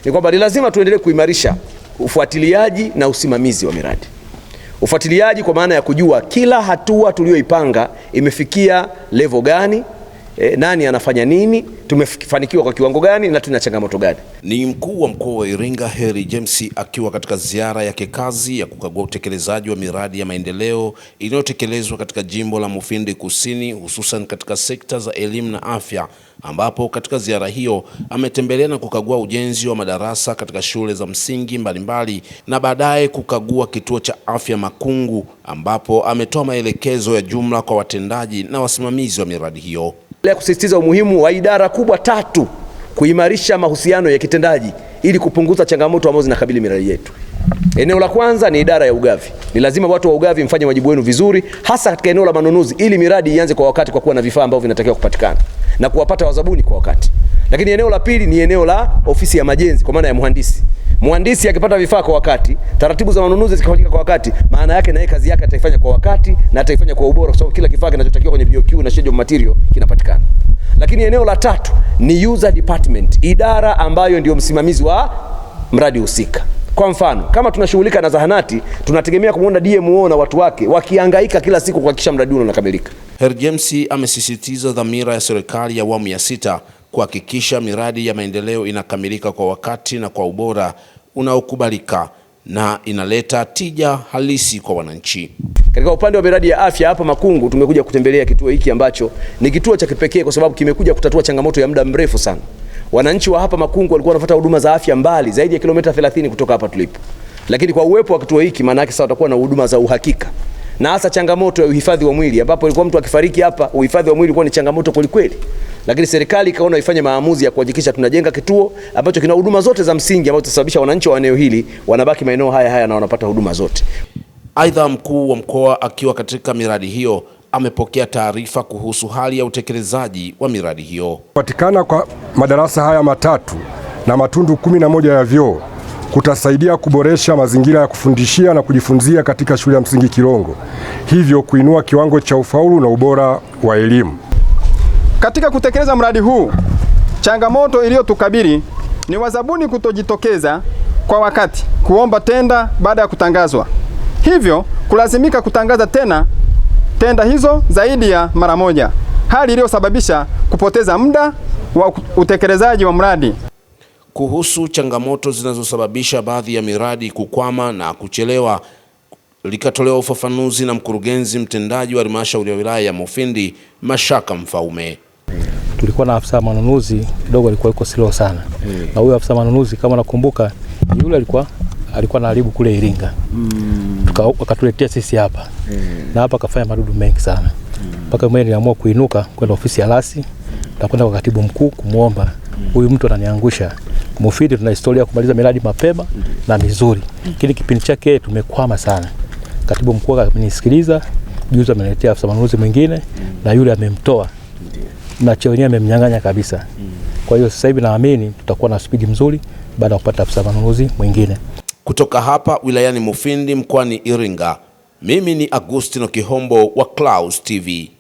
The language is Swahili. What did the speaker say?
ni kwamba ni lazima tuendelee kuimarisha ufuatiliaji na usimamizi wa miradi. Ufuatiliaji kwa maana ya kujua kila hatua tuliyoipanga imefikia level gani, nani anafanya nini, tumefanikiwa kwa kiwango gani na tuna changamoto gani. Ni mkuu wa mkoa wa Iringa Heri James akiwa katika ziara ya kikazi ya kukagua utekelezaji wa miradi ya maendeleo inayotekelezwa katika jimbo la Mufindi Kusini, hususan katika sekta za elimu na afya, ambapo katika ziara hiyo ametembelea na kukagua ujenzi wa madarasa katika shule za msingi mbalimbali na baadaye kukagua kituo cha afya Makungu, ambapo ametoa maelekezo ya jumla kwa watendaji na wasimamizi wa miradi hiyo. Kusisitiza umuhimu wa idara kubwa 3 kuimarisha mahusiano ya kitendaji ili kupunguza changamoto ambazo zinakabili miradi yetu. Eneo la kwanza ni idara ya ugavi. Ni lazima watu wa ugavi mfanye wajibu wenu vizuri, hasa katika eneo la manunuzi, ili miradi ianze kwa wakati kwa kuwa na vifaa ambavyo vinatakiwa kupatikana na kuwapata wazabuni kwa wakati. Lakini eneo la pili ni eneo la ofisi ya majenzi kwa maana ya mhandisi. Mhandisi akipata vifaa kwa wakati, taratibu za manunuzi zikafanyika kwa wakati, maana yake na yeye kazi yake ataifanya kwa wakati na ataifanya kwa ubora, kwa sababu kila kifaa kinachotakiwa kwenye BOQ na schedule of material kinapatikana. Lakini eneo la 3 ni user department, idara ambayo ndio msimamizi wa mradi husika. Kwa mfano, kama tunashughulika na zahanati, tunategemea kumuona DMO na watu wake wakihangaika kila siku kuhakikisha mradi huo unakamilika. Heri James amesisitiza dhamira ya serikali ya awamu ya 6 kuhakikisha miradi ya maendeleo inakamilika kwa wakati na kwa ubora unaokubalika na inaleta tija halisi kwa wananchi. Katika upande wa miradi ya afya hapa Makungu, tumekuja kutembelea kituo hiki ambacho ni kituo cha kipekee kwa sababu kimekuja kutatua changamoto ya muda mrefu sana. Wananchi wa hapa Makungu walikuwa wanafuata huduma za afya mbali zaidi ya kilomita 30 kutoka hapa tulipo. Lakini kwa uwepo wa kituo hiki, maana yake sasa watakuwa na huduma za uhakika. Na hasa changamoto ya uhifadhi wa mwili, ambapo ilikuwa mtu akifariki hapa, uhifadhi wa mwili ulikuwa ni changamoto kweli kweli. Lakini serikali ikaona ifanye maamuzi ya kuhakikisha tunajenga kituo ambacho kina huduma zote za msingi ambazo zitasababisha wananchi wa eneo hili wanabaki maeneo haya na wanapata huduma zote. Aidha, mkuu wa mkoa akiwa katika miradi hiyo amepokea taarifa kuhusu hali ya utekelezaji wa miradi hiyo. Kupatikana kwa madarasa haya 3 na matundu 11 ya vyoo kutasaidia kuboresha mazingira ya kufundishia na kujifunzia katika shule ya msingi Kilongo, hivyo kuinua kiwango cha ufaulu na ubora wa elimu. Katika kutekeleza mradi huu, changamoto iliyotukabili ni wazabuni kutojitokeza kwa wakati kuomba tenda baada ya kutangazwa, hivyo kulazimika kutangaza tena tenda hizo zaidi ya mara moja, hali iliyosababisha kupoteza muda wa utekelezaji wa mradi. Kuhusu changamoto zinazosababisha baadhi ya miradi kukwama na kuchelewa, likatolewa ufafanuzi na mkurugenzi mtendaji wa halmashauri ya wilaya ya Mufindi, Mashaka Mfaume. Tulikuwa na afisa manunuzi kidogo alikuwa yuko slow sana. Na huyo afisa manunuzi kama nakumbuka yule alikuwa anaharibu kule Iringa. Wakatuletea sisi hapa. Na hapa kafanya madudu mengi sana. Mpaka mimi niliamua kuinuka kwenda ofisi ya Lasi na kwenda kwa katibu mkuu kumuomba huyu mtu ananiangusha. Mufindi tuna historia ya kumaliza miradi mapema na mizuri. Kile kipindi chake tumekwama sana. Katibu mkuu amenisikiliza, juzi ameniletea afisa manunuzi mwingine na yule amemtoa. Na cheo yenyewe amemnyang'anya kabisa. Kwa hiyo sasa hivi naamini tutakuwa na spidi mzuri baada ya kupata afisa manunuzi mwingine. Kutoka hapa wilayani Mufindi mkoani Iringa, mimi ni Agustino Kihombo wa Clouds TV.